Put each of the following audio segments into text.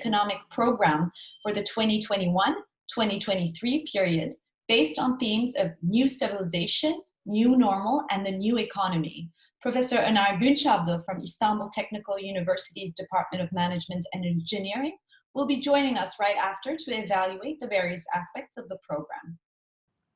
economic program for the 2021-2023 period based on themes of new stabilization, new normal, and the new economy. Professor Öner Günçavdı from Istanbul Technical University's Department of Management and Engineering will be joining us right after to evaluate the various aspects of the program.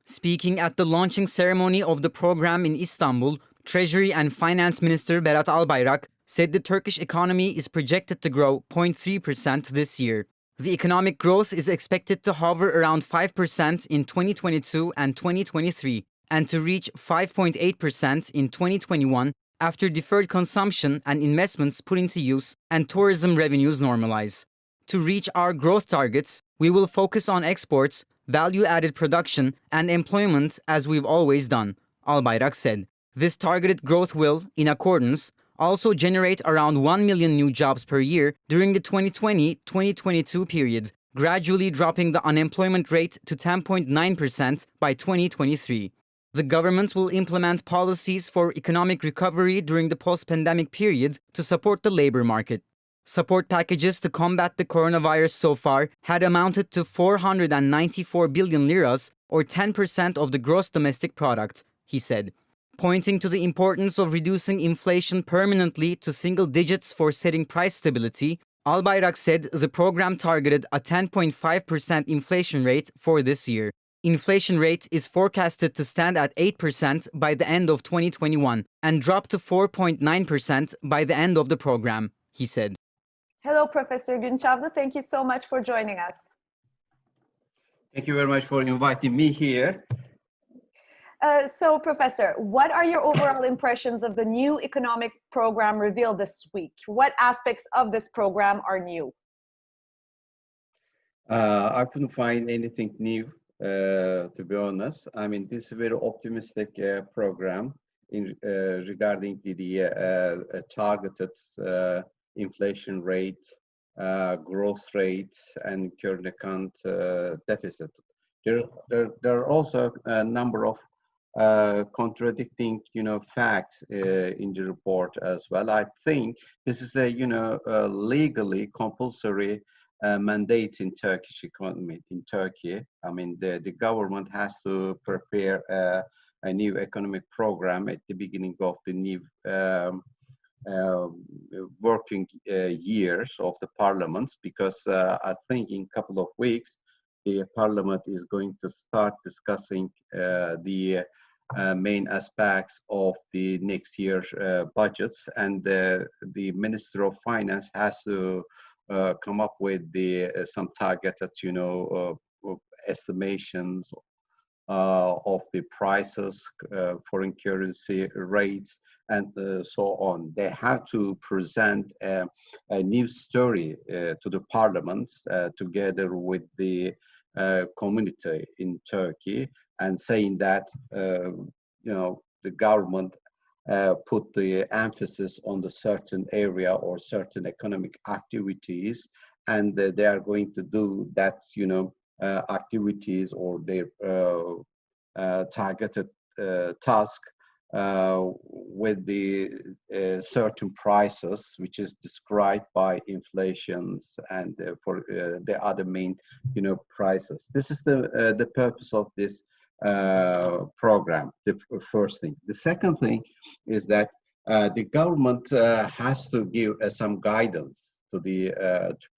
Speaking at the launching ceremony of the program in Istanbul, Treasury and Finance Minister Berat Albayrak said the Turkish economy is projected to grow 0.3% this year. The economic growth is expected to hover around 5% in 2022 and 2023, and to reach 5.8% in 2021 after deferred consumption and investments put into use and tourism revenues normalize. To reach our growth targets, we will focus on exports, value-added production, and employment as we've always done, Albayrak said. This targeted growth will, in accordance, also generate around 1 million new jobs per year during the 2020-2022 period, gradually dropping the unemployment rate to 10.9% by 2023. The government will implement policies for economic recovery during the post-pandemic period to support the labor market. Support packages to combat the coronavirus so far had amounted to 494 billion liras, or 10% of the gross domestic product, he said. Pointing to the importance of reducing inflation permanently to single digits for setting price stability, Albayrak said the program targeted a 10.5% inflation rate for this year. Inflation rate is forecasted to stand at 8% by the end of 2021 and drop to 4.9% by the end of the program, he said. Hello, Professor Günçavdı. Thank you so much for joining us. Thank you very much for inviting me here. So, Professor, what are your overall impressions of the new economic program revealed this week? What aspects of this program are new? I couldn't find anything new, to be honest. I mean, this is a very optimistic program regarding the targeted inflation rate, growth rate, and current account deficit. There are also a number of contradicting, facts in the report as well. I think this is a, legally compulsory mandate in Turkish economy, in Turkey. I mean, the government has to prepare a new economic program at the beginning of the new working years of the parliaments, because I think in a couple of weeks, the parliament is going to start discussing the main aspects of the next year's budgets, and the Minister of Finance has to come up with some targeted, estimations of the prices, foreign currency rates, and so on. They have to present a new story to the parliament together with the community in Turkey, and saying that the government put the emphasis on the certain area or certain economic activities, and they are going to do that activities or their targeted task with the certain prices, which is described by inflations and for the other main prices. This is the purpose of this program, the first thing. The second thing is that the government has to give some guidance to the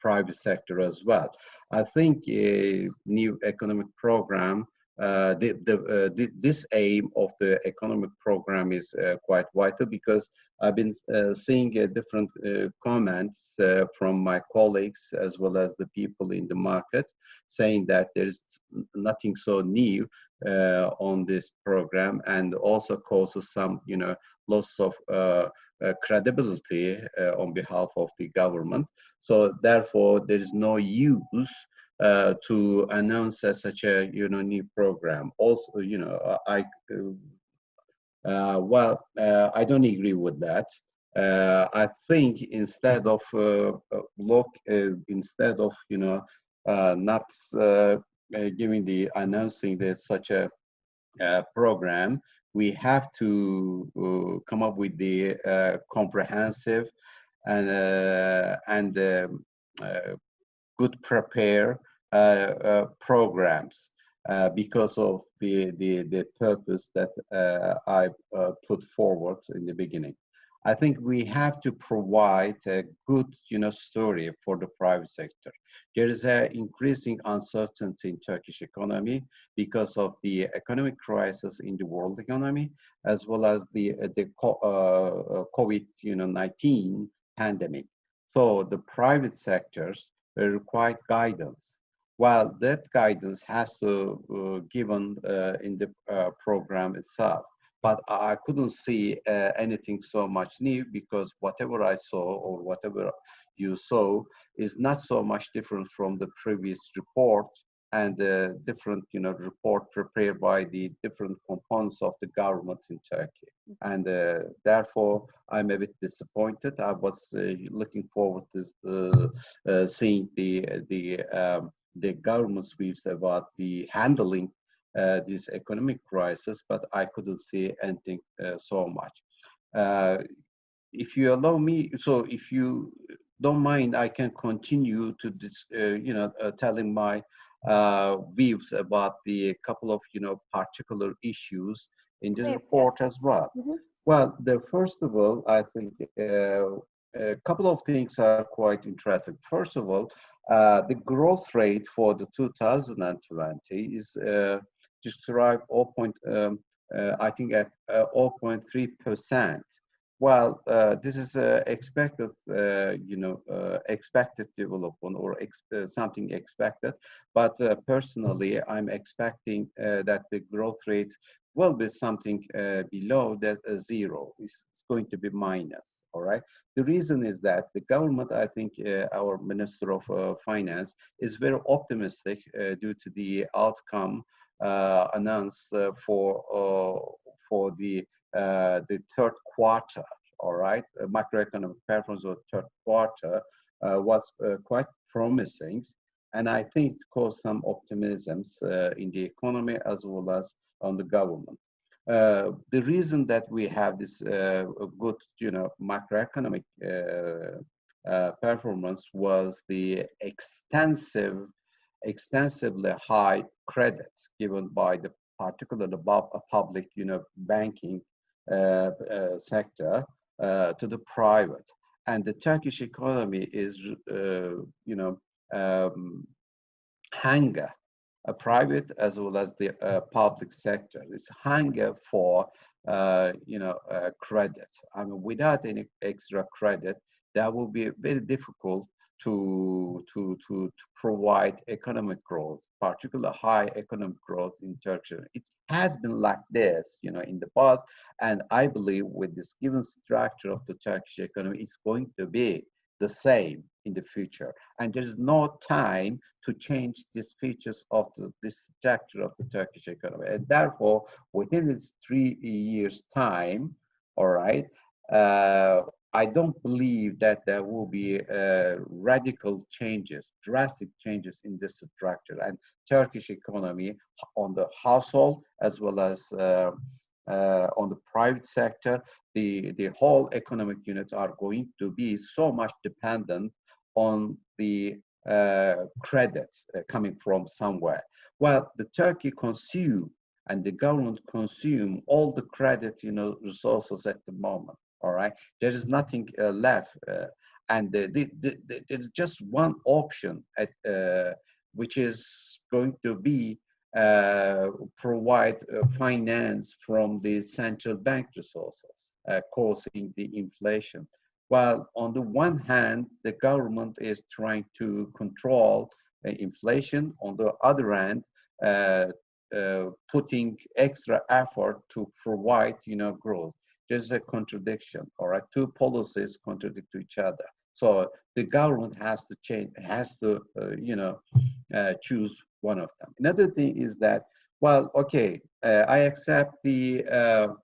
private sector as well. I think a new economic program, this aim of the economic program is quite vital, because I've been seeing different comments from my colleagues as well as the people in the market, saying that there's nothing so new on this program, and also causes some loss of credibility on behalf of the government. So therefore there is no use to announce such a new program. Also, I don't agree with that. I think instead of not giving the announcing that such a program, we have to come up with the comprehensive and good prepare programs because of the purpose that I put forward in the beginning. I think we have to provide a good, story for the private sector. There is an increasing uncertainty in Turkish economy because of the economic crisis in the world economy, as well as the COVID-19 pandemic. So the private sectors require guidance. Well, that guidance has to given in the program itself. But I couldn't see anything so much new, because whatever I saw or whatever you saw is not so much different from the previous report and the different, report prepared by the different components of the government in Turkey. And therefore, I'm a bit disappointed. I was looking forward to seeing the government's views about the handling this economic crisis, but I couldn't see anything so much. If you allow me, so if you don't mind, I can continue to this, telling my views about the couple of, particular issues in this report as well. Well, first of all, I think a couple of things are quite interesting. First of all, the growth rate for the 2020 is described I think at 0.3%. Well, this is expected, expected development or something expected. But personally, I'm expecting that the growth rate will be something below that zero. It's going to be minus. All right. The reason is that the government, I think, our Minister of Finance is very optimistic due to the outcome announced for the third quarter. All right, macroeconomic performance of the third quarter was quite promising, and I think it caused some optimisms in the economy as well as on the government. The reason that we have this good, macroeconomic performance was the extensively high credits given by the particularly public, banking sector to the private, and the Turkish economy is, hunger, a private as well as the public sector. It's hunger for, credit. I mean, without any extra credit, that will be very difficult to provide economic growth, particularly high economic growth in Turkey. It has been like this, in the past, and I believe with this given structure of the Turkish economy, it's going to be the same in the future. And there's no time to change these features of this structure of the Turkish economy. And therefore, within this 3 years' time, all right, I don't believe that there will be radical changes, drastic changes in this structure. And Turkish economy on the household as well as on the private sector, the whole economic units are going to be so much dependent on the credits coming from somewhere. Well, the Turkey consume and the government consume all the credit, resources at the moment. All right, there is nothing left, and there's just one option at which is going to be provide finance from the central bank resources, causing the inflation. While on the one hand, the government is trying to control inflation, on the other hand, putting extra effort to provide, growth. There's a contradiction, all right? Two policies contradict to each other. So the government has to change, has to, choose one of them. Another thing is that, well, okay, I accept their,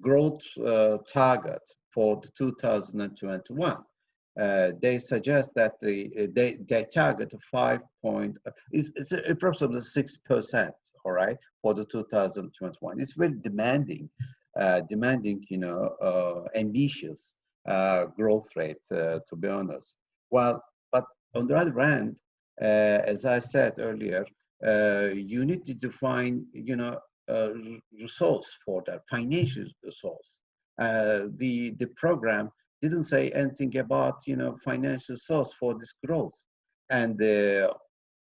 growth target for the 2021. They suggest that they target 5 point, it's approximately 6%, all right, for the 2021. It's very demanding, ambitious growth rate, to be honest. Well, but on the other hand, as I said earlier, you need to define, resource for that, financial resource. The program didn't say anything about, financial source for this growth. And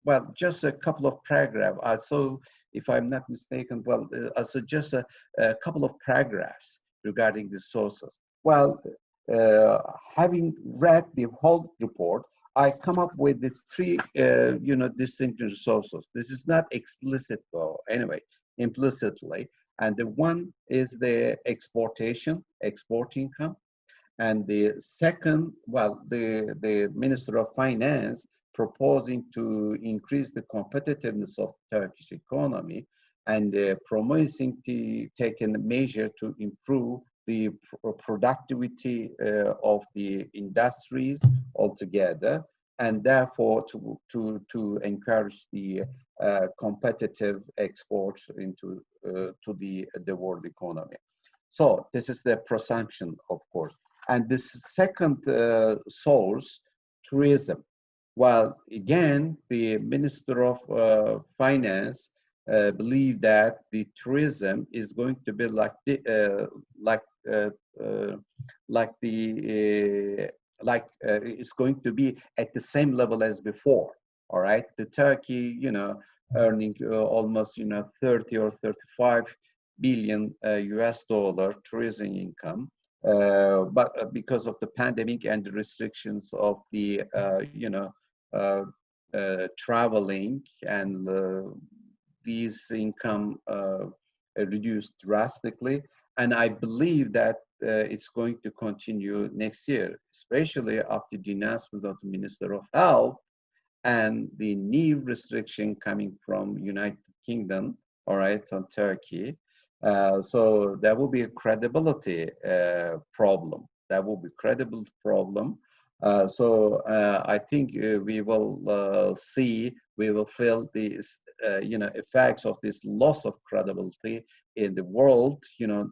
well, just a couple of paragraphs. I saw, if I'm not mistaken, well, I saw just a couple of paragraphs regarding the sources. Well, having read the whole report, I come up with the three, distinct resources. This is not explicit though, anyway, implicitly. And the one is the export income. And the second, well, the Minister of Finance proposing to increase the competitiveness of Turkish economy and promising to take a measure to improve the productivity of the industries altogether, and therefore to encourage the competitive exports into to the world economy. So this is the presumption, of course. And this second source, tourism. Well, again, the Minister of Finance believe that the tourism is going to be like the it's going to be at the same level as before. All right, the Turkey, earning almost 30 or 35 billion US dollar tourism income. But because of the pandemic and the restrictions of the traveling, and these income reduced drastically, and I believe that it's going to continue next year, especially after the announcement of the Minister of Health and the new restriction coming from United Kingdom, all right, on Turkey. So there will be a credibility problem. That will be credibility problem. So I think we will we will feel these, effects of this loss of credibility in the world,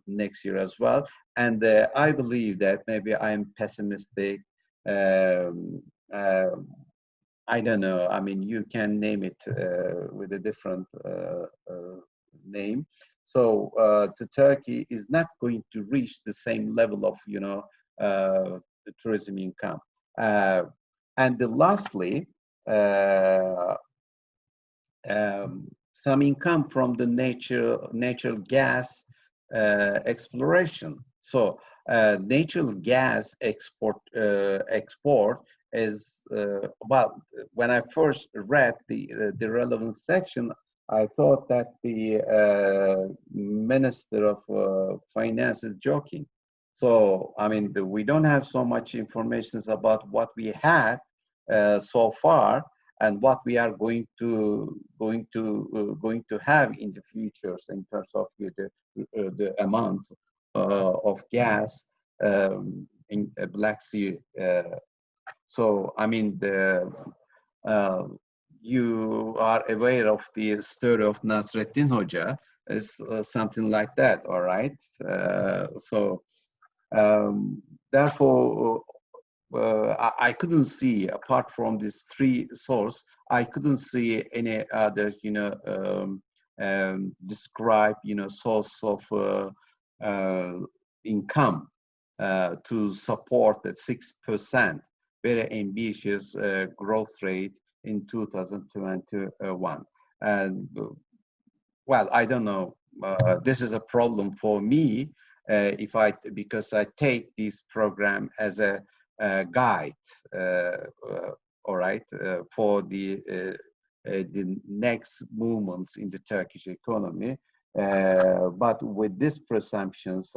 next year as well. And I believe that maybe I'm pessimistic. I don't know. I mean, you can name it with a different name. So the Turkey is not going to reach the same level of, the tourism income. And lastly, some income from the natural gas exploration. So natural gas export is well. When I first read the relevant section, I thought that the Minister of Finance is joking. So I mean, we don't have so much information about what we had so far and what we are going to have in the future in terms of the amount of gas in Black Sea. So I mean, you are aware of the story of Nasreddin Hoca, is something like that, all right? Therefore, I couldn't see, apart from these three sources, I couldn't see any other, describe, source of income to support the 6% very ambitious growth rate in 2021. And well, I don't know. This is a problem for me because I take this program as a guide, all right, for the next movements in the Turkish economy. But with these assumptions,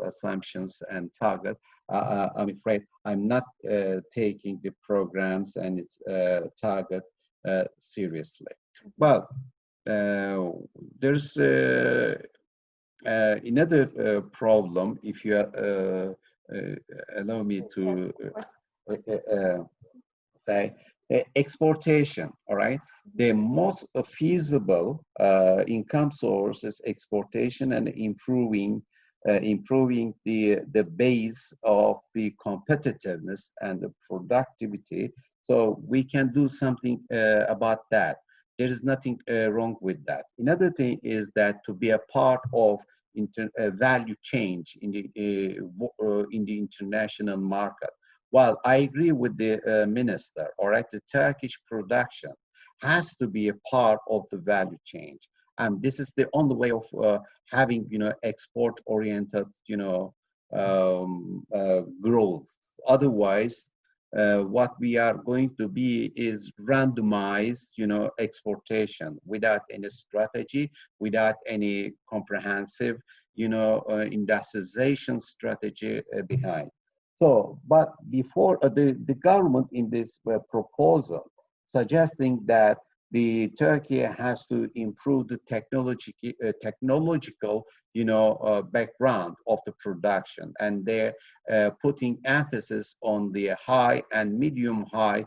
and target, I'm afraid I'm not taking the programs and its target seriously. Well, there's another problem, if you allow me to say, exportation, all right? The most feasible income source is exportation and improving the base of the competitiveness and the productivity, So we can do something about that. There is nothing wrong with that. Another thing is that to be a part of value change in the international market. While I agree with the minister, all right, the Turkish production has to be a part of the value change. And this is the only way of having, export-oriented, growth. Otherwise, what we are going to be is randomized, exportation without any strategy, without any comprehensive, industrialization strategy behind. So, but before the government in this proposal suggesting that the Turkey has to improve the technological, background of the production, and they're putting emphasis on the high and medium high,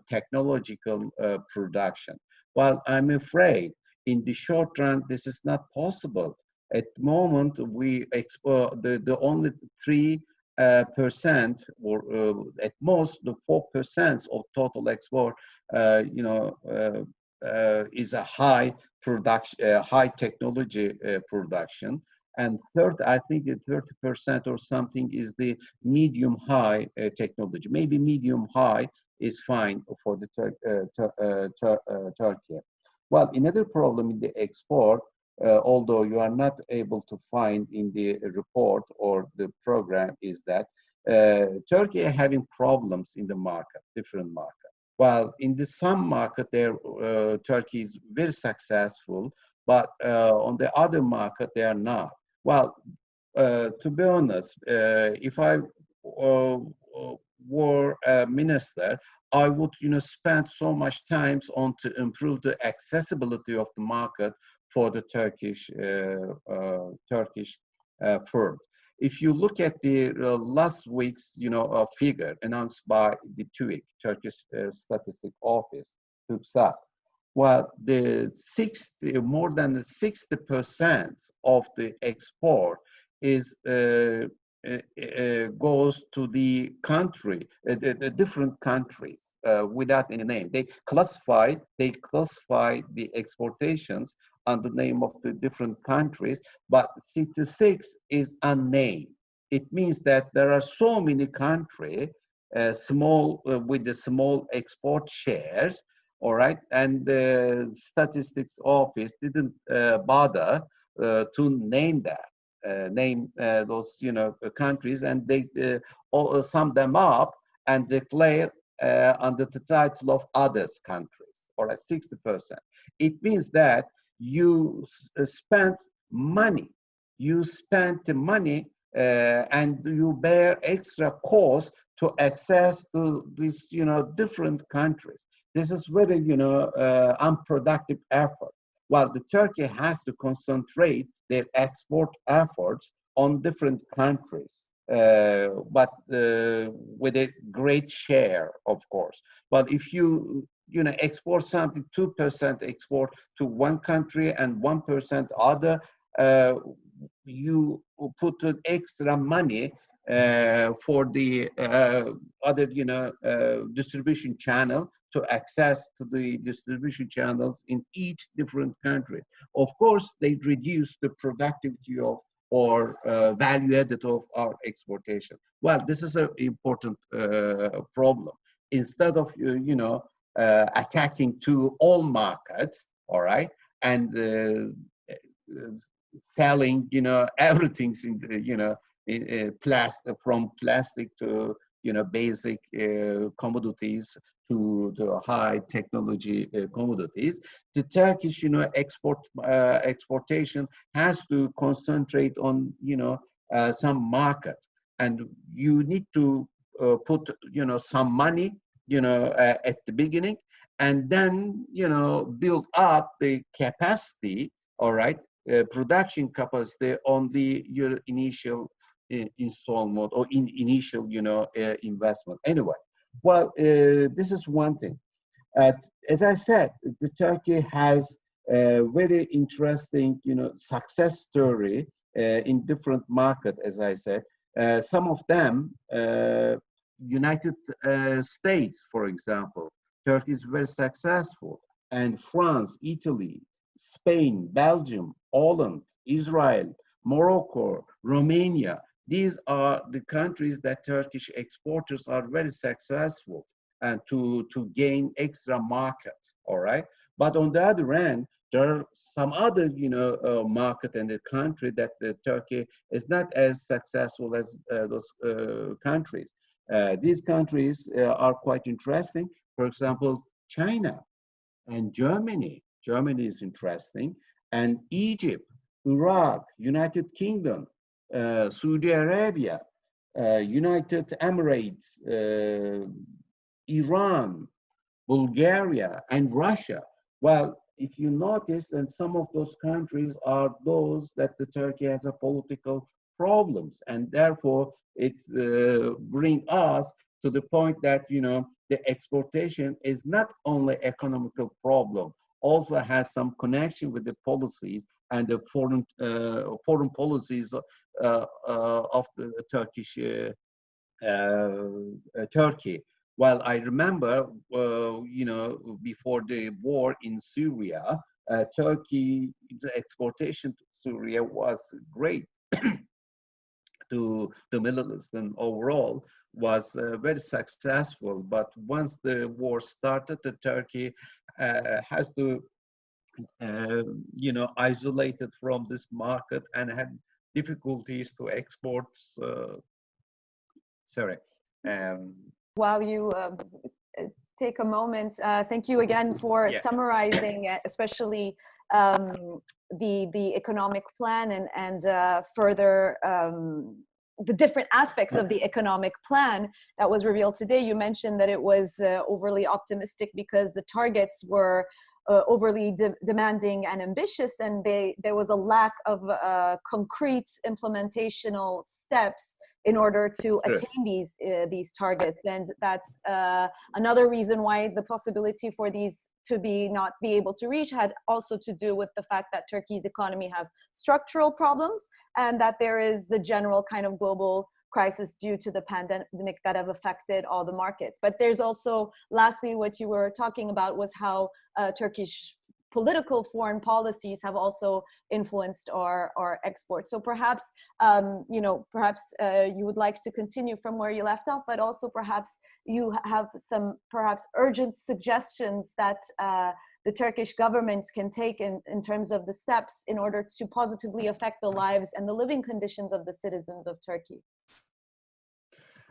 technological production. Well, I'm afraid in the short run, this is not possible. At the moment, we export the only 3% or at most the 4% of total export, is a high production, high technology production. And third, I think 30% or something is the medium high technology. Maybe medium high is fine for the Turkey. Well, another problem in the export, although you are not able to find in the report or the program, is that Turkey are having problems in the market, different markets. While in the some market there, Turkey is very successful, but on the other market they are not. Well, to be honest, if I were a minister, I would, spend so much time on to improve the accessibility of the market for the Turkish firms. If you look at the last week's, figure announced by the TÜİK, Turkish Statistics Office, TÜPSAT, well, more than 60% of the export is goes to the country, the different countries without any name. They classify the exportations under the name of the different countries, but 66 is unnamed. It means that there are so many countries, small with the small export shares, all right, and the statistics office didn't bother to name that. Those countries, and they sum them up and declare under the title of others countries, or at 60%. It means that you spent money, and you bear extra cost to access to these different countries. This is very unproductive effort. While the Turkey has to concentrate their export efforts on different countries, but with a great share, of course. But if you export something, 2% export to one country and 1% other, you put an extra money for the other distribution channel to access to the distribution channels in each different country. Of course, they reduce the productivity of or value added of our exportation. Well, this is an important problem. Instead of attacking to all markets, all right, and selling everything in the plastic, from plastic to basic commodities to the high technology commodities. The Turkish exportation has to concentrate on some markets, and you need to put some money at the beginning, and then build up the capacity, all right, production capacity on the your initial installment or initial investment. Anyway, well, this is one thing. As I said, the Turkey has a very interesting success story in different markets. As I said, some of them United States, for example, Turkey is very successful, and France, Italy, Spain, Belgium, Holland, Israel, Morocco, Romania. These are the countries that Turkish exporters are very successful and to gain extra markets, all right? But on the other hand, there are some other, market in the country that Turkey is not as successful as those countries. These countries are quite interesting. For example, China and Germany. Germany is interesting, and Egypt, Iraq, United Kingdom, Saudi Arabia, United Emirates, Iran, Bulgaria, and Russia. Well, if you notice, and some of those countries are those that the Turkey has a political problems, and therefore it's bring us to the point that the exportation is not only economical problem, also has some connection with the policies and the foreign policies of the Turkish Turkey. Well, I remember, before the war in Syria, Turkey's exportation to Syria was great to the Middle East, and overall was very successful. But once the war started, the Turkey has to, isolated from this market and had difficulties to export. Sorry. While you take a moment, thank you again for summarizing, especially the economic plan and further the different aspects of the economic plan that was revealed today. You mentioned that it was overly optimistic because the targets were overly demanding and ambitious, and there was a lack of concrete implementational steps in order to attain these targets. And that's another reason why the possibility for these to not be able to reach had also to do with the fact that Turkey's economy have structural problems, and that there is the general kind of global crisis due to the pandemic that have affected all the markets. But there's also, lastly, what you were talking about was how Turkish political foreign policies have also influenced our exports. So perhaps, you would like to continue from where you left off, but also perhaps you have some urgent suggestions that the Turkish government can take in terms of the steps in order to positively affect the lives and the living conditions of the citizens of Turkey.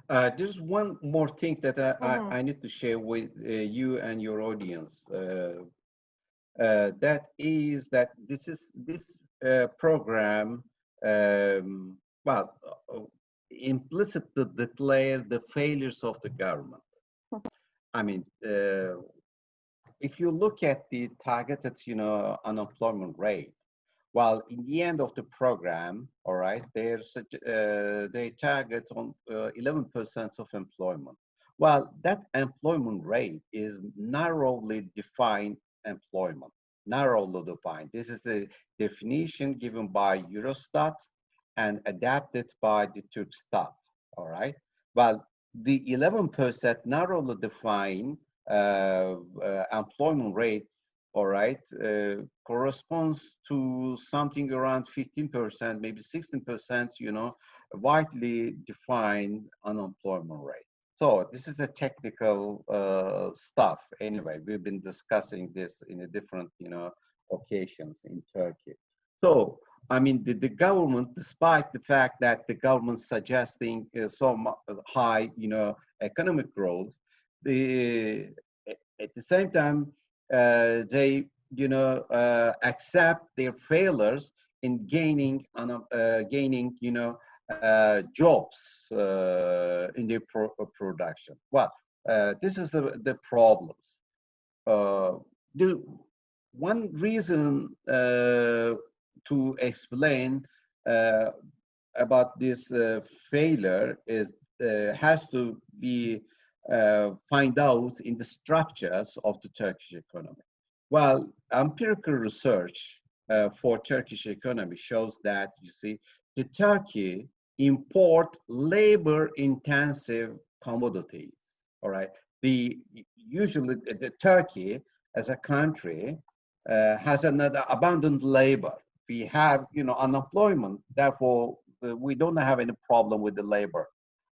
There's one more thing that I need to share with you and your audience. That is that this program, implicitly declare the failures of the government. I mean, if you look at the targeted, unemployment rate, well, in the end of the program, all right, they target on 11% of employment. Well, that employment rate is narrowly defined employment, narrowly defined. This is a definition given by Eurostat and adapted by the Turkstat, all right? Well, the 11% narrowly defined employment rate, all right, corresponds to something around 15%, maybe 16%, widely defined unemployment rate. So this is a technical stuff. Anyway, we've been discussing this in a different, occasions in Turkey. So, I mean, the government, despite the fact that the government suggesting so high, economic growth, at the same time, they, accept their failures in gaining, jobs in their production. Well, this is the problems. The one reason to explain about this failure is has to be find out in the structures of the Turkish economy. Well, empirical research for Turkish economy shows that, you see, the Turkey import labor-intensive commodities. All right. Usually the Turkey as a country has another abundant labor. We have, unemployment. Therefore, we don't have any problem with the labor,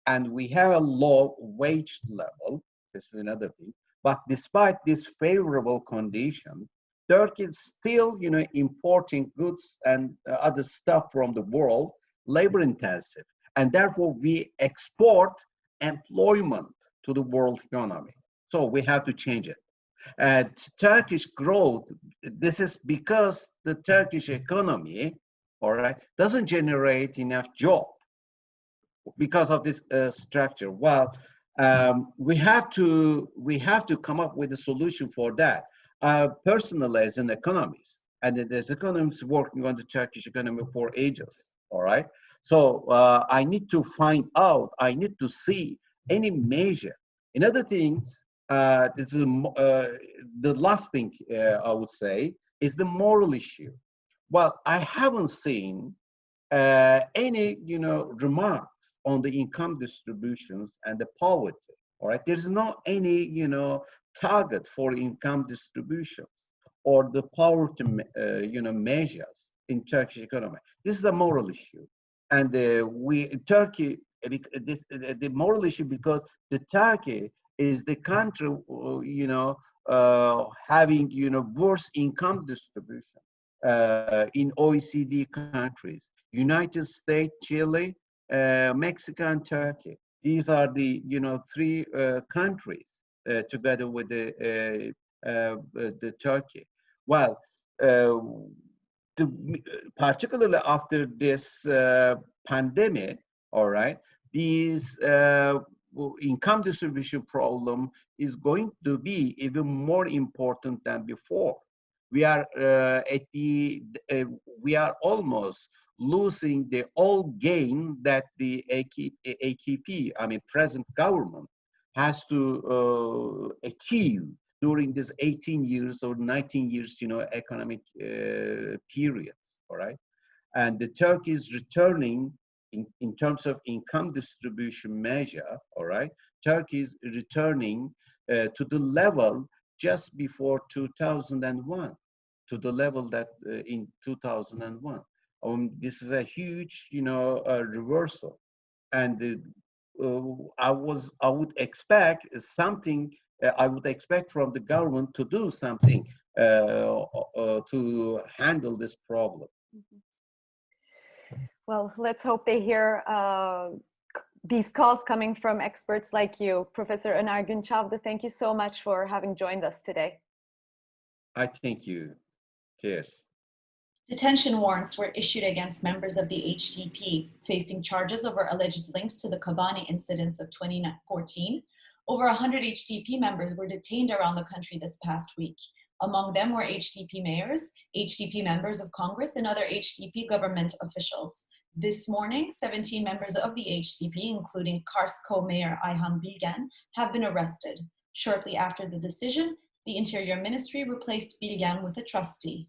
and we have a low wage level. This is another thing. But despite this favorable condition, Turkey is still, importing goods and other stuff from the world, labor intensive, and therefore we export employment to the world economy. So we have to change it. Turkish growth, this is because the Turkish economy, all right, doesn't generate enough jobs because of this structure. Well, we have to come up with a solution for that. Personally, as an economist, and as economists working on the Turkish economy for ages, all right. So I need to find out. I need to see any measure. In other things, this is the last thing I would say is the moral issue. Well, I haven't seen any, remarks on the income distributions and the poverty. All right, there's not any, target for income distributions or the poverty, measures in Turkish economy. This is a moral issue, and Turkey. The moral issue because the Turkey is the country, having, worse income distribution in OECD countries, United States, Chile, Mexico, and Turkey. These are the, three countries together with the Turkey. Well, particularly after this pandemic, all right, these income distribution problem is going to be even more important than before. We are we are almost losing the old gain that the AKP, I mean present government, has to achieve during this 18 years or 19 years, economic periods. All right, and the Turkey is returning. In terms of income distribution measure, all right, Turkey is returning to the level just before 2001, to the level that in 2001. This is a huge, reversal, and I would expect something. I would expect from the government to do something to handle this problem. Mm-hmm. Well, let's hope they hear these calls coming from experts like you. Professor Öner Günçavdı, thank you so much for having joined us today. I thank you. Cheers. Detention warrants were issued against members of the HDP facing charges over alleged links to the Kobani incidents of 2014. Over 100 HDP members were detained around the country this past week. Among them were HDP mayors, HDP members of Congress, and other HDP government officials. This morning, 17 members of the HDP, including Kars co-mayor Ayhan Bilgen, have been arrested. Shortly after the decision, the Interior Ministry replaced Bilgen with a trustee.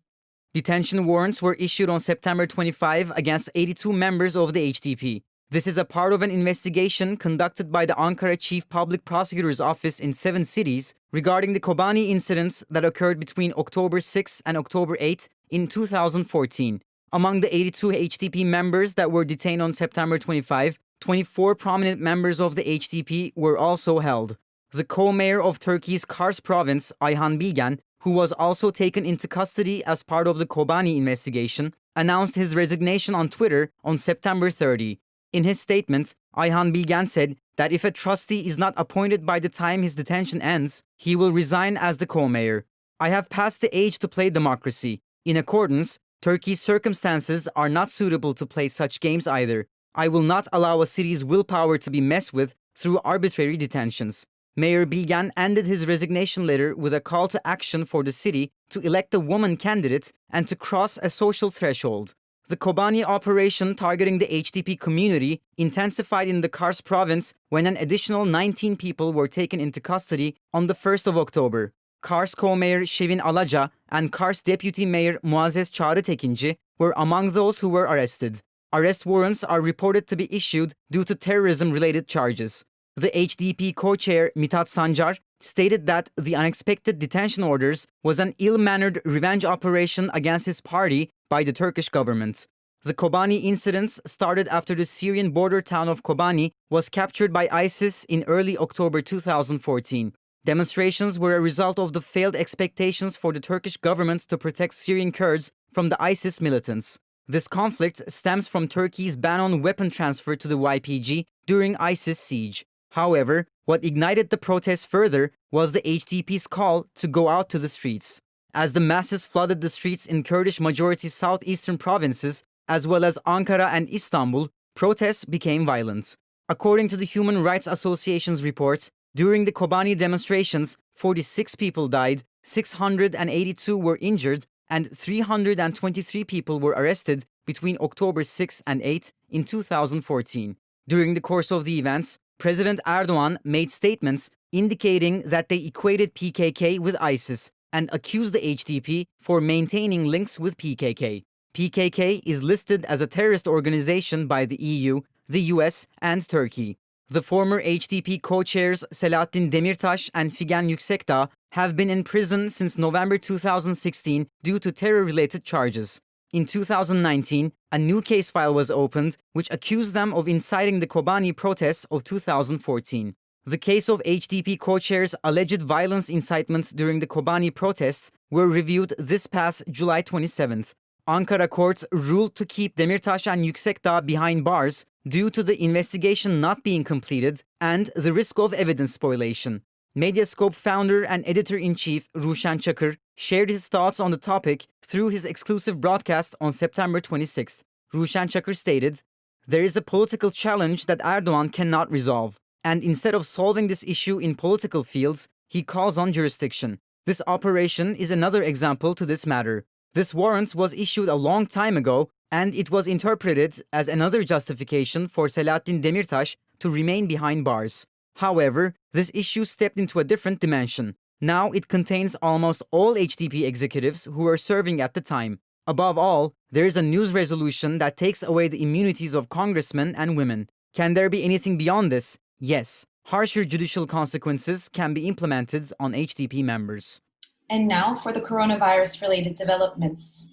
Detention warrants were issued on September 25 against 82 members of the HDP. This is a part of an investigation conducted by the Ankara Chief Public Prosecutor's Office in 7 cities regarding the Kobani incidents that occurred between October 6 and October 8 in 2014. Among the 82 HDP members that were detained on September 25, 24 prominent members of the HDP were also held. The co-mayor of Turkey's Kars province, Ayhan Bilgen, who was also taken into custody as part of the Kobani investigation, announced his resignation on Twitter on September 30. In his statement, Ayhan Bilgen said that if a trustee is not appointed by the time his detention ends, he will resign as the co-mayor. I have passed the age to play democracy. In accordance, Turkey's circumstances are not suitable to play such games either. I will not allow a city's willpower to be messed with through arbitrary detentions. Mayor Bilgen ended his resignation letter with a call to action for the city to elect a woman candidate and to cross a social threshold. The Kobani operation targeting the HDP community intensified in the Kars province when an additional 19 people were taken into custody on the 1st of October. Kars co-mayor Şevin Alaca and Kars deputy mayor Muazzez Çağrıtekinci were among those who were arrested. Arrest warrants are reported to be issued due to terrorism-related charges. The HDP co-chair Mithat Sancar stated that the unexpected detention orders was an ill-mannered revenge operation against his party by the Turkish government. The Kobani incidents started after the Syrian border town of Kobani was captured by ISIS in early October 2014. Demonstrations were a result of the failed expectations for the Turkish government to protect Syrian Kurds from the ISIS militants. This conflict stems from Turkey's ban on weapon transfer to the YPG during ISIS siege. However, what ignited the protests further was the HDP's call to go out to the streets. As the masses flooded the streets in Kurdish-majority southeastern provinces, as well as Ankara and Istanbul, protests became violent. According to the Human Rights Association's report, during the Kobani demonstrations, 46 people died, 682 were injured, and 323 people were arrested between October 6 and 8 in 2014. During the course of the events, President Erdogan made statements indicating that they equated PKK with ISIS and accused the HDP for maintaining links with PKK. PKK is listed as a terrorist organization by the EU, the US, and Turkey. The former HDP co-chairs Selahattin Demirtas and Figen Yüksekdağ have been in prison since November 2016 due to terror-related charges. In 2019, a new case file was opened which accused them of inciting the Kobani protests of 2014. The case of HDP co-chairs' alleged violence incitement during the Kobani protests were reviewed this past July 27th. Ankara courts ruled to keep Demirtas and Yüksekdağ behind bars due to the investigation not being completed and the risk of evidence spoliation. Medyascope founder and editor-in-chief Ruşen Çakır shared his thoughts on the topic through his exclusive broadcast on September 26th. Ruşen Çakır stated, "There is a political challenge that Erdogan cannot resolve, and instead of solving this issue in political fields, he calls on jurisdiction. This operation is another example to this matter. This warrant was issued a long time ago, and it was interpreted as another justification for Selahattin Demirtas to remain behind bars. However, this issue stepped into a different dimension. Now it contains almost all HDP executives who were serving at the time. Above all, there is a news resolution that takes away the immunities of congressmen and women. Can there be anything beyond this? Yes. Harsher judicial consequences can be implemented on HDP members." And now for the coronavirus-related developments.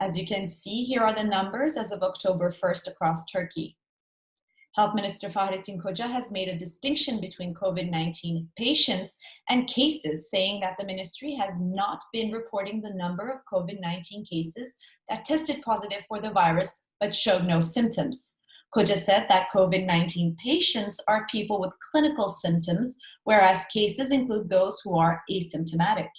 As you can see, here are the numbers as of October 1st across Turkey. Health Minister Fahrettin Koca has made a distinction between COVID-19 patients and cases, saying that the ministry has not been reporting the number of COVID-19 cases that tested positive for the virus but showed no symptoms. Koca said that COVID-19 patients are people with clinical symptoms, whereas cases include those who are asymptomatic.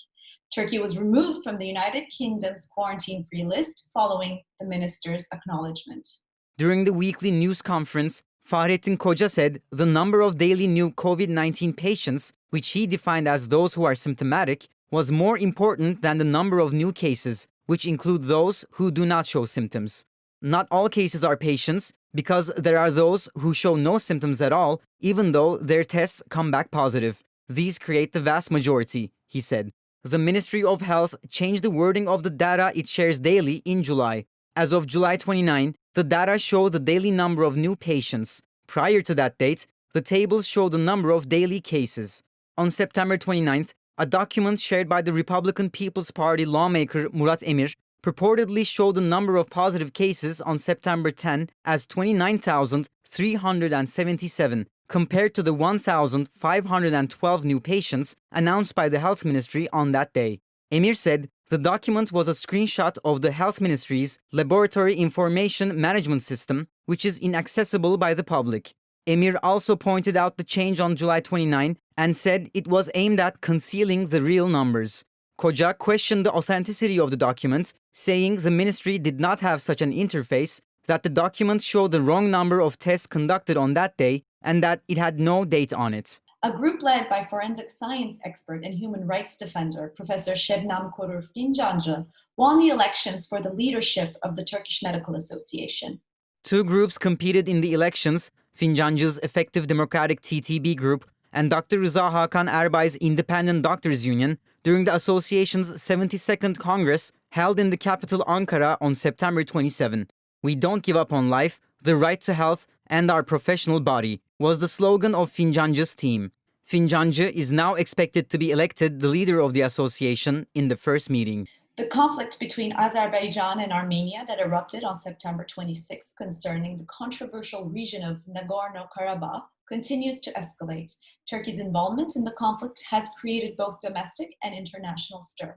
Turkey was removed from the United Kingdom's quarantine-free list following the minister's acknowledgement. During the weekly news conference, Fahrettin Koca said the number of daily new COVID-19 patients, which he defined as those who are symptomatic, was more important than the number of new cases, which include those who do not show symptoms. Not all cases are patients, because there are those who show no symptoms at all, even though their tests come back positive. These create the vast majority, he said. The Ministry of Health changed the wording of the data it shares daily in July. As of July 29, the data show the daily number of new patients. Prior to that date, the tables show the number of daily cases. On September 29th, a document shared by the Republican People's Party lawmaker Murat Emir purportedly showed the number of positive cases on September 10 as 29,377, compared to the 1,512 new patients announced by the Health Ministry on that day. Emir said the document was a screenshot of the Health Ministry's Laboratory Information Management System, which is inaccessible by the public. Emir also pointed out the change on July 29 and said it was aimed at concealing the real numbers. Koca questioned the authenticity of the document, saying the ministry did not have such an interface, that the document showed the wrong number of tests conducted on that day, and that it had no date on it. A group led by forensic science expert and human rights defender, Professor Şebnem Korur Fincancı, won the elections for the leadership of the Turkish Medical Association. Two groups competed in the elections, Fincancı's Effective Democratic TTB group and Dr. Rıza Hakan Erbay's Independent Doctors Union, during the association's 72nd Congress held in the capital Ankara on September 27. "We don't give up on life, the right to health, and our professional body was the slogan of Fincancı's team. Fincancı is now expected to be elected the leader of the association in the first meeting. The conflict between Azerbaijan and Armenia that erupted on September 26 concerning the controversial region of Nagorno-Karabakh continues to escalate. Turkey's involvement in the conflict has created both domestic and international stir.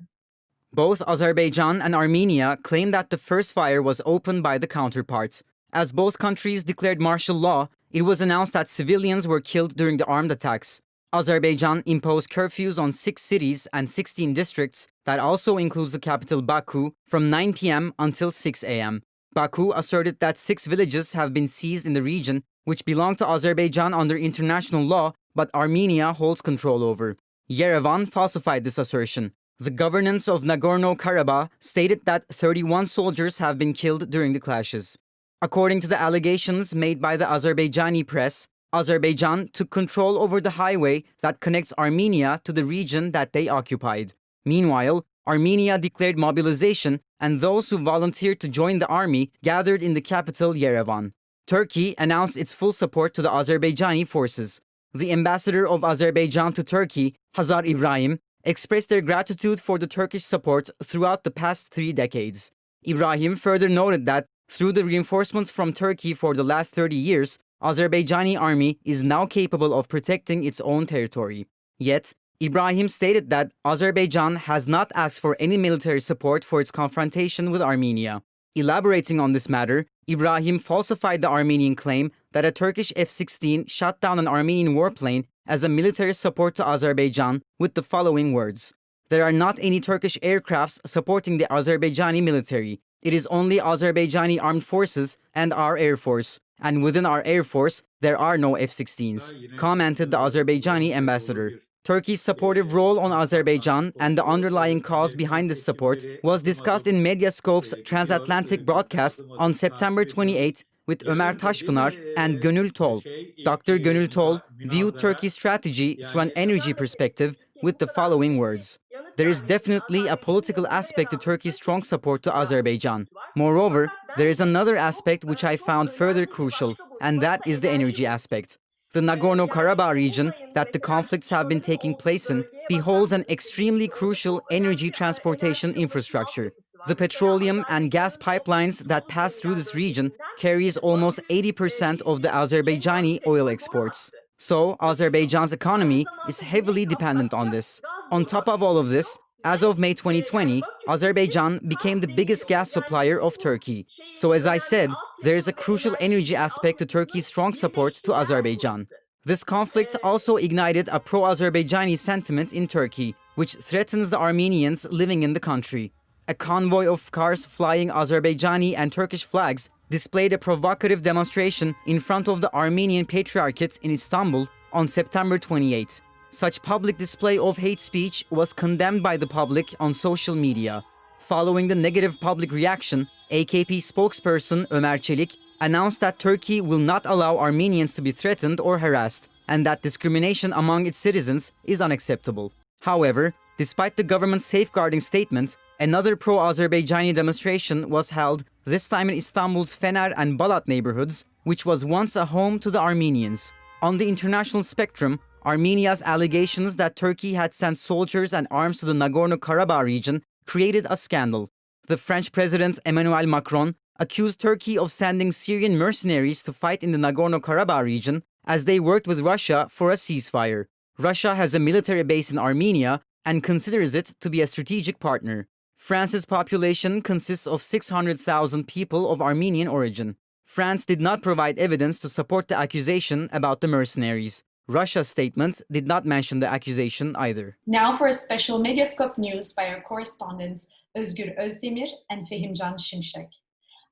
Both Azerbaijan and Armenia claim that the first fire was opened by the counterparts. As both countries declared martial law, it was announced that civilians were killed during the armed attacks. Azerbaijan imposed curfews on 6 cities and 16 districts that also includes the capital Baku from 9 p.m. until 6 a.m. Baku asserted that 6 villages have been seized in the region which belong to Azerbaijan under international law but Armenia holds control over. Yerevan falsified this assertion. The governance of Nagorno-Karabakh stated that 31 soldiers have been killed during the clashes. According to the allegations made by the Azerbaijani press, Azerbaijan took control over the highway that connects Armenia to the region that they occupied. Meanwhile, Armenia declared mobilization and those who volunteered to join the army gathered in the capital Yerevan. Turkey announced its full support to the Azerbaijani forces. The ambassador of Azerbaijan to Turkey, Hazar Ibrahim, expressed their gratitude for the Turkish support throughout the past 3 decades. Ibrahim further noted that through the reinforcements from Turkey for the last 30 years, Azerbaijani army is now capable of protecting its own territory. Yet, Ibrahim stated that Azerbaijan has not asked for any military support for its confrontation with Armenia. Elaborating on this matter, Ibrahim falsified the Armenian claim that a Turkish F-16 shot down an Armenian warplane as a military support to Azerbaijan with the following words: "There are not any Turkish aircrafts supporting the Azerbaijani military. It is only Azerbaijani armed forces and our air force. And within our air force, there are no F-16s," commented the Azerbaijani ambassador. Turkey's supportive role on Azerbaijan and the underlying cause behind this support was discussed in Medyascope's transatlantic broadcast on September 28 with Ömer Taşpınar and Gönül Tol. Dr. Gönül Tol viewed Turkey's strategy through an energy perspective with the following words: "There is definitely a political aspect to Turkey's strong support to Azerbaijan. Moreover, there is another aspect which I found further crucial, and that is the energy aspect. The Nagorno-Karabakh region that the conflicts have been taking place in beholds an extremely crucial energy transportation infrastructure. The petroleum and gas pipelines that pass through this region carries almost 80% of the Azerbaijani oil exports. So, Azerbaijan's economy is heavily dependent on this. On top of all of this, as of May 2020, Azerbaijan became the biggest gas supplier of Turkey. So as I said, there is a crucial energy aspect to Turkey's strong support to Azerbaijan. This conflict also ignited a pro-Azerbaijani sentiment in Turkey, which threatens the Armenians living in the country. A convoy of cars flying Azerbaijani and Turkish flags displayed a provocative demonstration in front of the Armenian Patriarchate in Istanbul on September 28. Such public display of hate speech was condemned by the public on social media. Following the negative public reaction, AKP spokesperson Ömer Çelik announced that Turkey will not allow Armenians to be threatened or harassed, and that discrimination among its citizens is unacceptable. However, despite the government's safeguarding statement, another pro-Azerbaijani demonstration was held, this time in Istanbul's Fener and Balat neighborhoods, which was once a home to the Armenians. On the international spectrum, Armenia's allegations that Turkey had sent soldiers and arms to the Nagorno-Karabakh region created a scandal. The French President Emmanuel Macron accused Turkey of sending Syrian mercenaries to fight in the Nagorno-Karabakh region as they worked with Russia for a ceasefire. Russia has a military base in Armenia and considers it to be a strategic partner. France's population consists of 600,000 people of Armenian origin. France did not provide evidence to support the accusation about the mercenaries. Russia's statement did not mention the accusation either. Now for a special Medyascope news by our correspondents Özgür Özdemir and Fehimcan Şimşek.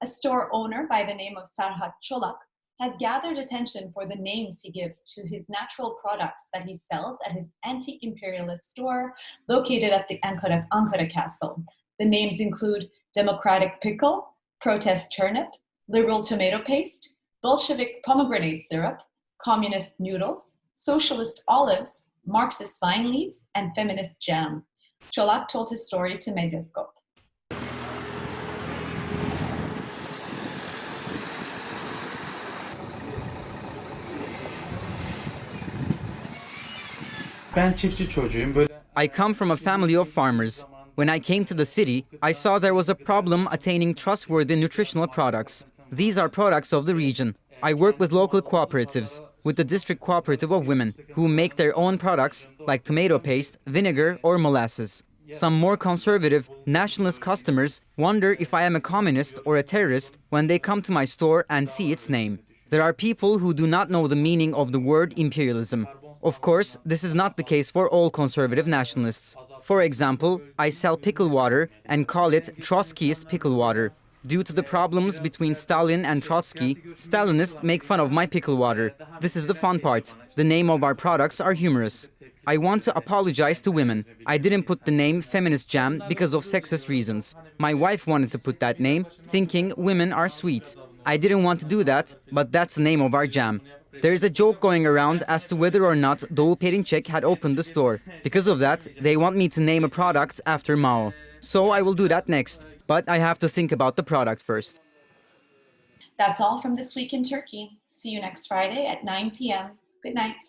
A store owner by the name of Serhat Çolak has gathered attention for the names he gives to his natural products that he sells at his anti-imperialist store located at the Ankara Castle. The names include Democratic Pickle, Protest Turnip, Liberal Tomato Paste, Bolshevik Pomegranate Syrup, Communist Noodles, Socialist Olives, Marxist Vine Leaves, and Feminist Jam. Çolak told his story to Medyascope. Ben çiftçi çocuğuyum. Böyle I come from a family of farmers. When I came to the city, I saw there was a problem attaining trustworthy nutritional products. These are products of the region. I work with local cooperatives, with the district cooperative of women, who make their own products like tomato paste, vinegar, or molasses. Some more conservative, nationalist customers wonder if I am a communist or a terrorist when they come to my store and see its name. There are people who do not know the meaning of the word imperialism. Of course, this is not the case for all conservative nationalists. For example, I sell pickle water and call it Trotskyist pickle water. Due to the problems between Stalin and Trotsky, Stalinists make fun of my pickle water. This is the fun part. The name of our products are humorous. I want to apologize to women. I didn't put the name feminist jam because of sexist reasons. My wife wanted to put that name, thinking women are sweet. I didn't want to do that, but that's the name of our jam. There is a joke going around as to whether or not Doğu Perinçek had opened the store. Because of that, they want me to name a product after Mao. So I will do that next, but I have to think about the product first. That's all from This Week in Turkey. See you next Friday at 9 p.m. Good night.